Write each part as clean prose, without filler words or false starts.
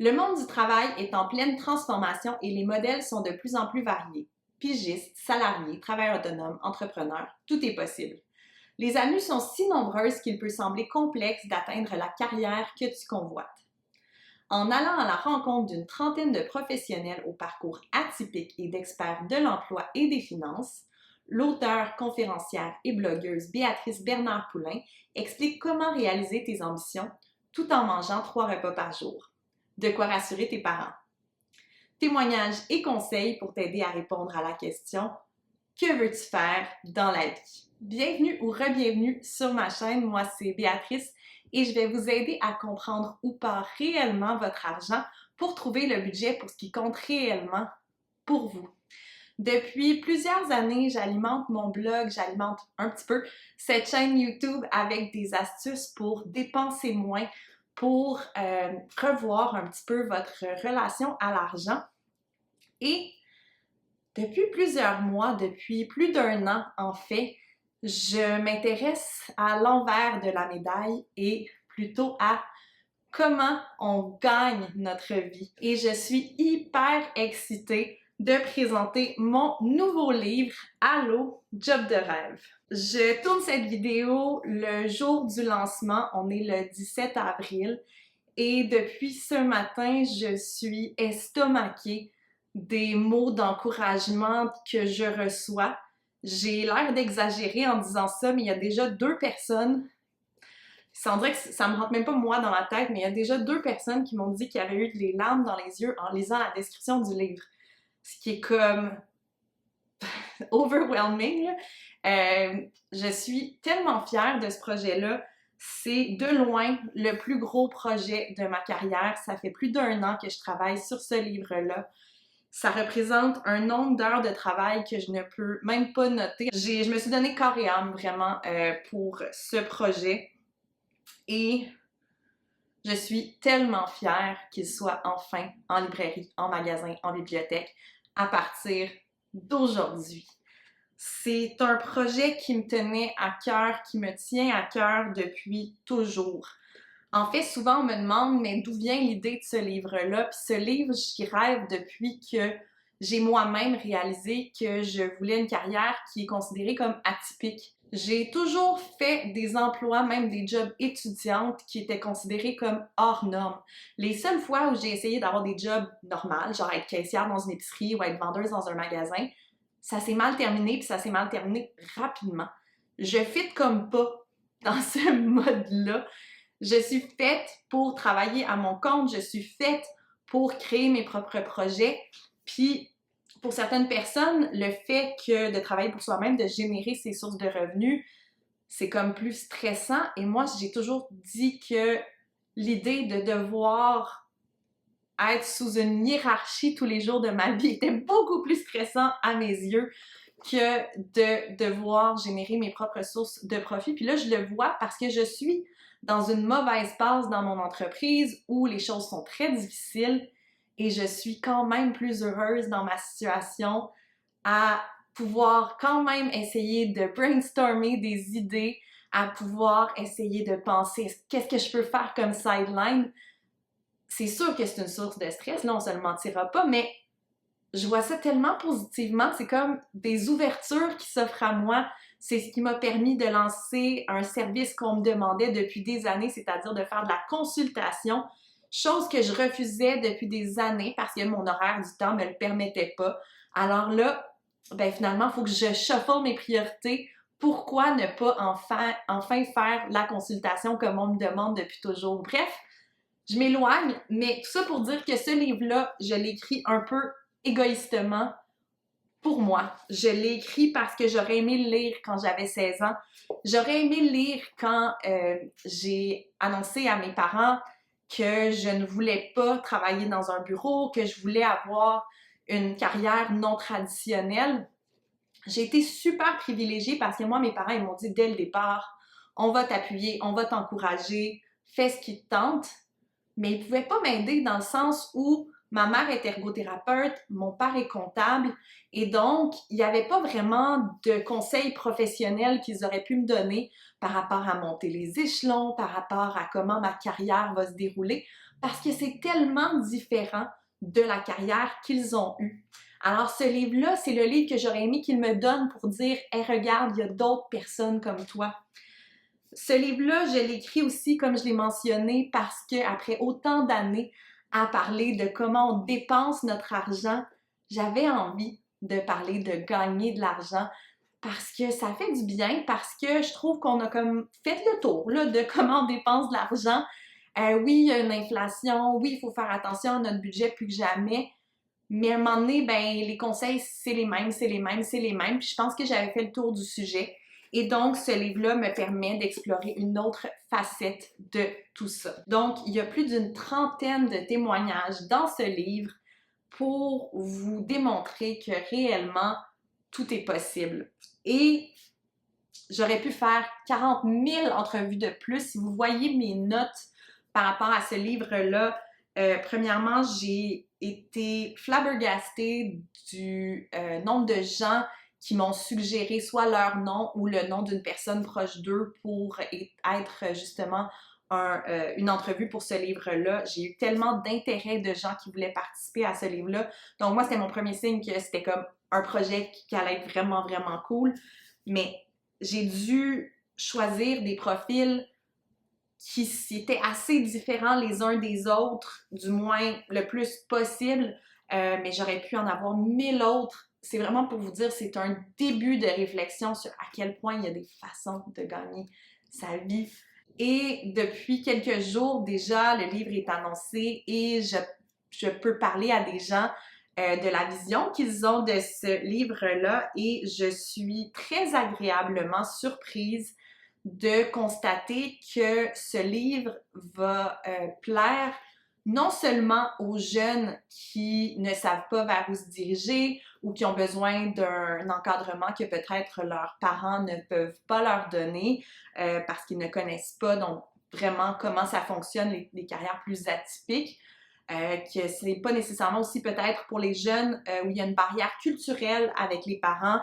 Le monde du travail est en pleine transformation et les modèles sont de plus en plus variés. Pigistes, salariés, travailleurs autonomes, entrepreneurs, tout est possible. Les avenues sont si nombreuses qu'il peut sembler complexe d'atteindre la carrière que tu convoites. En allant à la rencontre d'une trentaine de professionnels au parcours atypique et d'experts de l'emploi et des finances, l'auteure, conférencière et blogueuse Béatrice Bernard-Poulain explique comment réaliser tes ambitions tout en mangeant 3 repas par jour. De quoi rassurer tes parents. Témoignages et conseils pour t'aider à répondre à la question « Que veux-tu faire dans la vie? » Bienvenue ou re-bienvenue sur ma chaîne, moi c'est Béatrice et je vais vous aider à comprendre où part réellement votre argent pour trouver le budget pour ce qui compte réellement pour vous. Depuis plusieurs années, j'alimente mon blog, j'alimente un petit peu cette chaîne YouTube avec des astuces pour dépenser moins, pour revoir un petit peu votre relation à l'argent. Et depuis plusieurs mois, depuis plus d'un an en fait, je m'intéresse à l'envers de la médaille et plutôt à comment on gagne notre vie. Et je suis hyper excitée de présenter mon nouveau livre « Allô, job de rêve ». Je tourne cette vidéo le jour du lancement, on est le 17 avril, et depuis ce matin, je suis estomaquée des mots d'encouragement que je reçois. J'ai l'air d'exagérer en disant ça, mais il y a déjà 2 personnes, ça me dirait que ça me rentre même pas moi dans la tête, mais il y a déjà 2 personnes qui m'ont dit qu'il y avait eu des larmes dans les yeux en lisant la description du livre. Ce qui est comme overwhelming. Je suis tellement fière de ce projet-là. C'est de loin le plus gros projet de ma carrière. Ça fait plus d'1 an que je travaille sur ce livre-là. Ça représente un nombre d'heures de travail que je ne peux même pas noter. Je me suis donné corps et âme vraiment pour ce projet. Et je suis tellement fière qu'il soit enfin en librairie, en magasin, en bibliothèque à partir d'aujourd'hui. C'est un projet qui me tenait à cœur, qui me tient à cœur depuis toujours. En fait, souvent on me demande, mais d'où vient l'idée de ce livre-là? Puis ce livre, j'y rêve depuis que j'ai moi-même réalisé que je voulais une carrière qui est considérée comme atypique. J'ai toujours fait des emplois, même des jobs étudiantes qui étaient considérés comme hors normes. Les seules fois où j'ai essayé d'avoir des jobs normaux, genre être caissière dans une épicerie ou être vendeuse dans un magasin, ça s'est mal terminé, puis ça s'est mal terminé rapidement. Je fit comme pas dans ce mode-là. Je suis faite pour travailler à mon compte, je suis faite pour créer mes propres projets. Puis, pour certaines personnes, le fait que de travailler pour soi-même, de générer ses sources de revenus, c'est comme plus stressant. Et moi, j'ai toujours dit que l'idée de devoir être sous une hiérarchie tous les jours de ma vie était beaucoup plus stressant à mes yeux que de devoir générer mes propres sources de profit. Puis là, je le vois parce que je suis dans une mauvaise passe dans mon entreprise où les choses sont très difficiles et je suis quand même plus heureuse dans ma situation à pouvoir quand même essayer de brainstormer des idées, à pouvoir essayer de penser qu'est-ce que je peux faire comme sideline. C'est sûr que c'est une source de stress, là on se le mentira pas, mais je vois ça tellement positivement, c'est comme des ouvertures qui s'offrent à moi. C'est ce qui m'a permis de lancer un service qu'on me demandait depuis des années, c'est-à-dire de faire de la consultation, chose que je refusais depuis des années parce que mon horaire du temps me le permettait pas. Alors là, ben finalement, il faut que je shuffle mes priorités. Pourquoi ne pas enfin faire la consultation comme on me demande depuis toujours? Bref, je m'éloigne, mais tout ça pour dire que ce livre-là, je l'écris un peu égoïstement pour moi. Je l'ai écrit parce que j'aurais aimé le lire quand j'avais 16 ans. J'aurais aimé le lire quand j'ai annoncé à mes parents que je ne voulais pas travailler dans un bureau, que je voulais avoir une carrière non traditionnelle. J'ai été super privilégiée parce que moi, mes parents, ils m'ont dit dès le départ, on va t'appuyer, on va t'encourager, fais ce qui te tente. Mais ils pouvaient pas m'aider dans le sens où ma mère est ergothérapeute, mon père est comptable, et donc, il n'y avait pas vraiment de conseils professionnels qu'ils auraient pu me donner par rapport à monter les échelons, par rapport à comment ma carrière va se dérouler, parce que c'est tellement différent de la carrière qu'ils ont eue. Alors ce livre-là, c'est le livre que j'aurais aimé qu'ils me donnent pour dire « Hey, regarde, il y a d'autres personnes comme toi ». Ce livre-là, je l'ai écrit aussi, comme je l'ai mentionné, parce qu'après autant d'années à parler de comment on dépense notre argent, j'avais envie de parler de gagner de l'argent parce que ça fait du bien, parce que je trouve qu'on a comme fait le tour là, de comment on dépense de l'argent. Oui, il y a une inflation, oui, il faut faire attention à notre budget plus que jamais, mais à un moment donné, ben, les conseils, c'est les mêmes, c'est les mêmes, c'est les mêmes. Puis je pense que j'avais fait le tour du sujet. Et donc, ce livre-là me permet d'explorer une autre facette de tout ça. Donc, il y a plus d'une trentaine de témoignages dans ce livre pour vous démontrer que réellement, tout est possible. Et j'aurais pu faire 40 000 entrevues de plus. Si vous voyez mes notes par rapport à ce livre-là, premièrement, j'ai été flabbergastée du nombre de gens qui m'ont suggéré soit leur nom ou le nom d'une personne proche d'eux pour être justement une entrevue pour ce livre-là. J'ai eu tellement d'intérêt de gens qui voulaient participer à ce livre-là. Donc moi, c'était mon premier signe que c'était comme un projet qui allait être vraiment, vraiment cool. Mais j'ai dû choisir des profils qui étaient assez différents les uns des autres, du moins le plus possible, mais j'aurais pu en avoir 1000 autres. C'est vraiment pour vous dire, c'est un début de réflexion sur à quel point il y a des façons de gagner sa vie. Et depuis quelques jours déjà, le livre est annoncé et je peux parler à des gens de la vision qu'ils ont de ce livre-là et je suis très agréablement surprise de constater que ce livre va plaire non seulement aux jeunes qui ne savent pas vers où se diriger ou qui ont besoin d'un encadrement que peut-être leurs parents ne peuvent pas leur donner parce qu'ils ne connaissent pas donc vraiment comment ça fonctionne les carrières plus atypiques, que ce n'est pas nécessairement aussi peut-être pour les jeunes où il y a une barrière culturelle avec les parents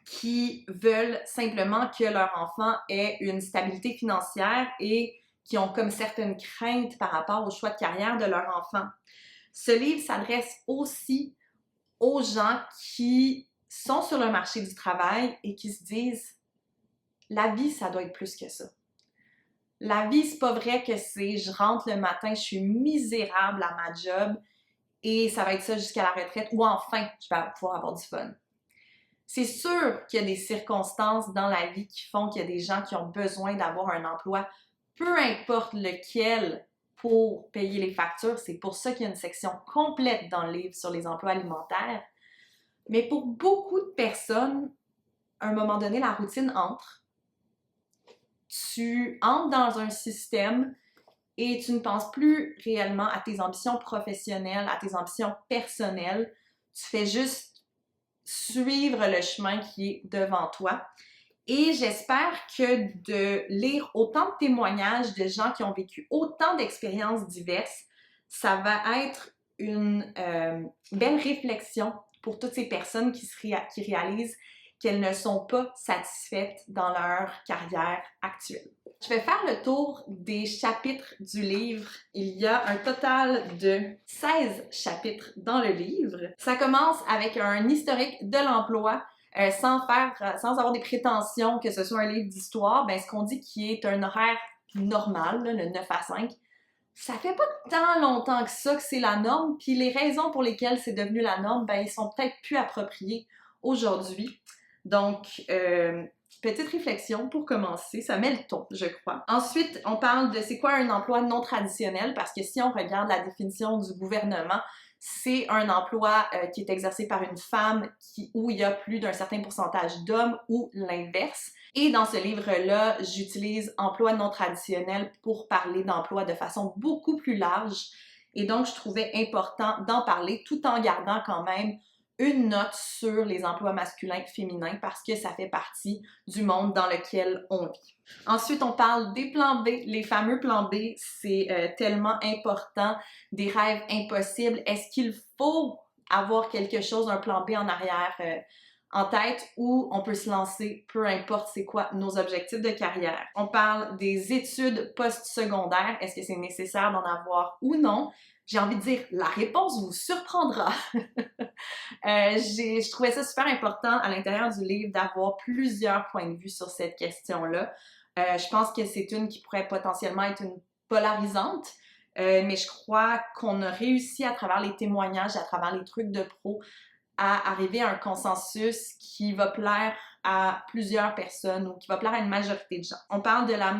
qui veulent simplement que leur enfant ait une stabilité financière et qui ont comme certaines craintes par rapport au choix de carrière de leur enfant. Ce livre s'adresse aussi aux gens qui sont sur le marché du travail et qui se disent « la vie, ça doit être plus que ça ». La vie, c'est pas vrai que c'est « je rentre le matin, je suis misérable à ma job et ça va être ça jusqu'à la retraite ou enfin, je vais pouvoir avoir du fun ». C'est sûr qu'il y a des circonstances dans la vie qui font qu'il y a des gens qui ont besoin d'avoir un emploi, peu importe lequel, pour payer les factures. C'est pour ça qu'il y a une section complète dans le livre sur les emplois alimentaires. Mais pour beaucoup de personnes, à un moment donné, la routine entre. Tu entres dans un système et tu ne penses plus réellement à tes ambitions professionnelles, à tes ambitions personnelles. Tu fais juste suivre le chemin qui est devant toi. Et j'espère que de lire autant de témoignages de gens qui ont vécu autant d'expériences diverses, ça va être une belle réflexion pour toutes ces personnes qui réalisent qu'elles ne sont pas satisfaites dans leur carrière actuelle. Je vais faire le tour des chapitres du livre. Il y a un total de 16 chapitres dans le livre. Ça commence avec un historique de l'emploi, sans avoir des prétentions que ce soit un livre d'histoire. Ben, ce qu'on dit qui est un horaire normal, là, le 9 à 5, ça fait pas tant longtemps que ça que c'est la norme, puis les raisons pour lesquelles c'est devenu la norme, ben, ils sont peut-être plus appropriés aujourd'hui. Donc, petite réflexion pour commencer, ça met le ton, je crois. Ensuite, on parle de c'est quoi un emploi non traditionnel, parce que si on regarde la définition du gouvernement, c'est un emploi qui est exercé par une femme où il y a plus d'un certain pourcentage d'hommes ou l'inverse. Et dans ce livre-là, j'utilise emploi non traditionnel pour parler d'emploi de façon beaucoup plus large. Et donc, je trouvais important d'en parler tout en gardant quand même une note sur les emplois masculins et féminins parce que ça fait partie du monde dans lequel on vit. Ensuite, on parle des plans B. Les fameux plans B, c'est tellement important. Des rêves impossibles. Est-ce qu'il faut avoir quelque chose, un plan B en arrière en tête où on peut se lancer, peu importe c'est quoi nos objectifs de carrière. On parle des études postsecondaires. Est-ce que c'est nécessaire d'en avoir ou non? J'ai envie de dire, la réponse vous surprendra. Je trouvais ça super important à l'intérieur du livre d'avoir plusieurs points de vue sur cette question-là. Je pense que c'est une qui pourrait potentiellement être une polarisante, mais je crois qu'on a réussi à travers les témoignages, à travers les trucs de pro, à arriver à un consensus qui va plaire à plusieurs personnes ou qui va plaire à une majorité de gens. On parle de la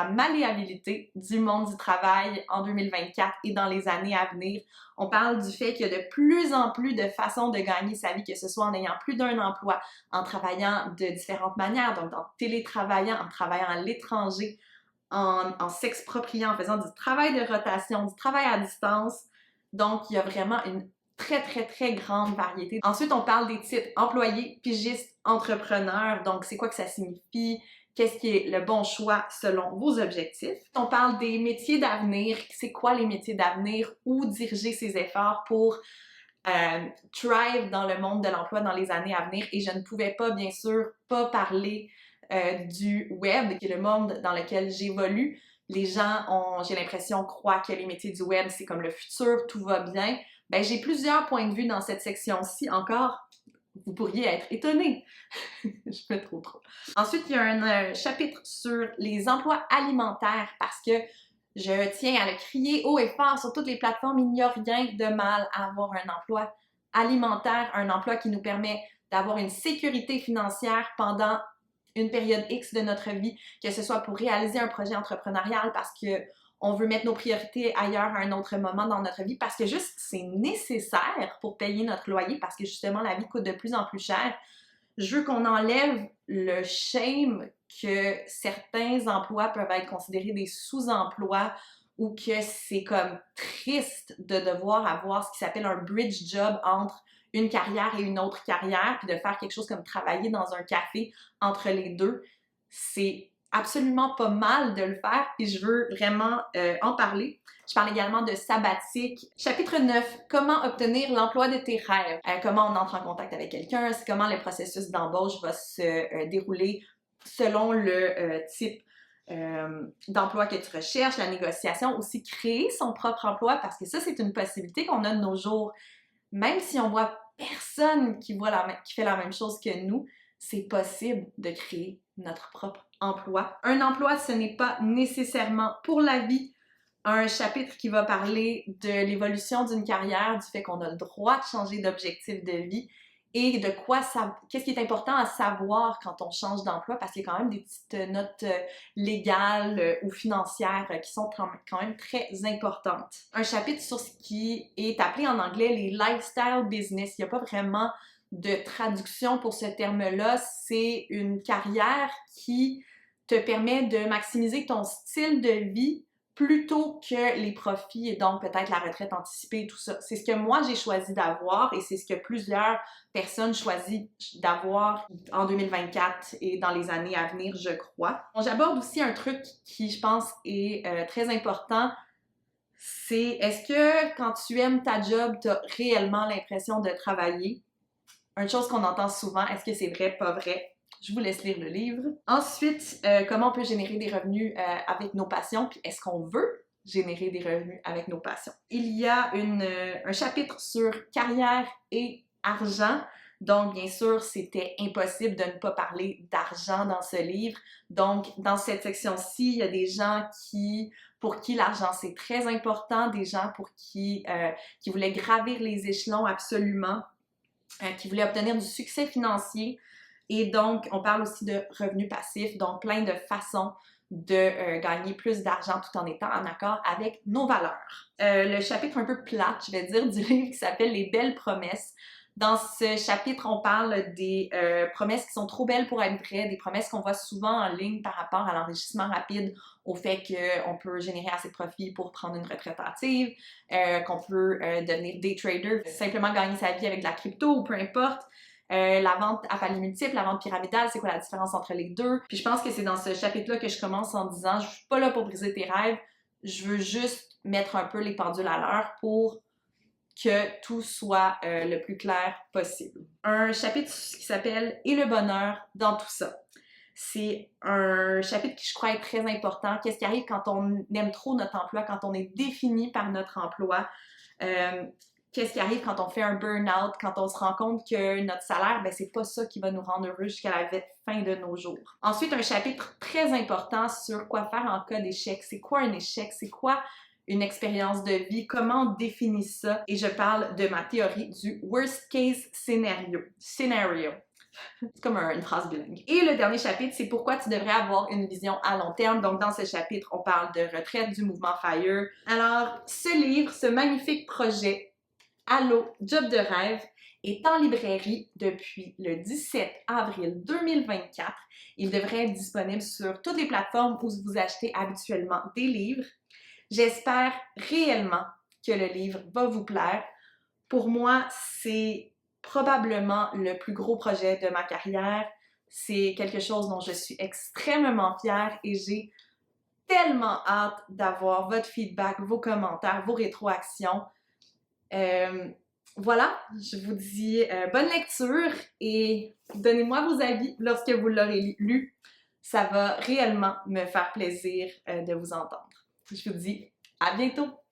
malléabilité du monde du travail en 2024 et dans les années à venir. On parle du fait qu'il y a de plus en plus de façons de gagner sa vie, que ce soit en ayant plus d'un emploi, en travaillant de différentes manières, donc en télétravaillant, en travaillant à l'étranger, en s'expropriant, en faisant du travail de rotation, du travail à distance. Donc, il y a vraiment une très grande variété. Ensuite, on parle des titres employés, pigistes, entrepreneurs. Donc, c'est quoi que ça signifie? Qu'est-ce qui est le bon choix selon vos objectifs? On parle des métiers d'avenir. C'est quoi les métiers d'avenir? Où diriger ses efforts pour thrive dans le monde de l'emploi dans les années à venir? Et je ne pouvais pas, bien sûr, pas parler du web, qui est le monde dans lequel j'évolue. Les gens j'ai l'impression, croient que les métiers du web, c'est comme le futur, tout va bien. Ben, j'ai plusieurs points de vue dans cette section-ci. Encore, vous pourriez être étonnés. Je me trouve trop. Ensuite, il y a un chapitre sur les emplois alimentaires parce que je tiens à le crier haut et fort sur toutes les plateformes. Il n'y a rien de mal à avoir un emploi alimentaire, un emploi qui nous permet d'avoir une sécurité financière pendant une période X de notre vie, que ce soit pour réaliser un projet entrepreneurial parce que on veut mettre nos priorités ailleurs à un autre moment dans notre vie, parce que juste c'est nécessaire pour payer notre loyer, parce que justement la vie coûte de plus en plus cher. Je veux qu'on enlève le shame que certains emplois peuvent être considérés des sous-emplois ou que c'est comme triste de devoir avoir ce qui s'appelle un bridge job entre une carrière et une autre carrière, puis de faire quelque chose comme travailler dans un café entre les deux. C'est absolument pas mal de le faire, puis je veux vraiment en parler. Je parle également de sabbatique. Chapitre 9, comment obtenir l'emploi de tes rêves. Comment on entre en contact avec quelqu'un, c'est comment le processus d'embauche va se dérouler selon le type d'emploi que tu recherches, la négociation, aussi créer son propre emploi, parce que ça, c'est une possibilité qu'on a de nos jours. Même si on voit personne qui fait la même chose que nous, c'est possible de créer notre propre emploi. Un emploi, ce n'est pas nécessairement pour la vie. Un chapitre qui va parler de l'évolution d'une carrière, du fait qu'on a le droit de changer d'objectif de vie et de qu'est-ce qui est important à savoir quand on change d'emploi, parce qu'il y a quand même des petites notes légales ou financières qui sont quand même très importantes. Un chapitre sur ce qui est appelé en anglais les lifestyle business. Il n'y a pas vraiment de traduction pour ce terme-là. C'est une carrière qui te permet de maximiser ton style de vie plutôt que les profits et donc peut-être la retraite anticipée, tout ça. C'est ce que moi j'ai choisi d'avoir et c'est ce que plusieurs personnes choisissent d'avoir en 2024 et dans les années à venir, je crois. Bon, j'aborde aussi un truc qui, je pense, est très important. C'est est-ce que quand tu aimes ta job, tu as réellement l'impression de travailler? Une chose qu'on entend souvent, est-ce que c'est vrai, pas vrai? Je vous laisse lire le livre. Ensuite, comment on peut générer des revenus avec nos passions, puis est-ce qu'on veut générer des revenus avec nos passions? Il y a un chapitre sur carrière et argent. Donc, bien sûr, c'était impossible de ne pas parler d'argent dans ce livre. Donc, dans cette section-ci, il y a des gens pour qui l'argent c'est très important, des gens pour qui voulaient gravir les échelons absolument, qui voulaient obtenir du succès financier. Et donc, on parle aussi de revenus passifs, donc plein de façons de gagner plus d'argent tout en étant en accord avec nos valeurs. Le chapitre un peu plate, je vais dire, du livre qui s'appelle « Les belles promesses ». Dans ce chapitre, on parle des promesses qui sont trop belles pour être vraies, des promesses qu'on voit souvent en ligne par rapport à l'enrichissement rapide, au fait qu'on peut générer assez de profits pour prendre une retraite active, qu'on peut devenir day trader, simplement gagner sa vie avec de la crypto ou peu importe. La vente à paliers multiples, la vente pyramidale, c'est quoi la différence entre les deux? Puis je pense que c'est dans ce chapitre-là que je commence en disant, je suis pas là pour briser tes rêves, je veux juste mettre un peu les pendules à l'heure pour que tout soit le plus clair possible. Un chapitre qui s'appelle « Et le bonheur dans tout ça ». C'est un chapitre qui je crois est très important. Qu'est-ce qui arrive quand on aime trop notre emploi, quand on est défini par notre emploi? Qu'est-ce qui arrive quand on fait un burn-out, quand on se rend compte que notre salaire, ben c'est pas ça qui va nous rendre heureux jusqu'à la fin de nos jours. Ensuite, un chapitre très important sur quoi faire en cas d'échec. C'est quoi un échec? C'est quoi une expérience de vie? Comment on définit ça? Et je parle de ma théorie du worst case scenario. C'est comme une phrase bilingue. Et le dernier chapitre, c'est pourquoi tu devrais avoir une vision à long terme. Donc, dans ce chapitre, on parle de retraite du mouvement FIRE. Alors, ce livre, ce magnifique projet, Allô, job de rêve, est en librairie depuis le 17 avril 2024. Il devrait être disponible sur toutes les plateformes où vous achetez habituellement des livres. J'espère réellement que le livre va vous plaire. Pour moi, c'est probablement le plus gros projet de ma carrière. C'est quelque chose dont je suis extrêmement fière et j'ai tellement hâte d'avoir votre feedback, vos commentaires, vos rétroactions. Voilà, je vous dis bonne lecture et donnez-moi vos avis lorsque vous l'aurez lu. Ça va réellement me faire plaisir de vous entendre. Je vous dis à bientôt!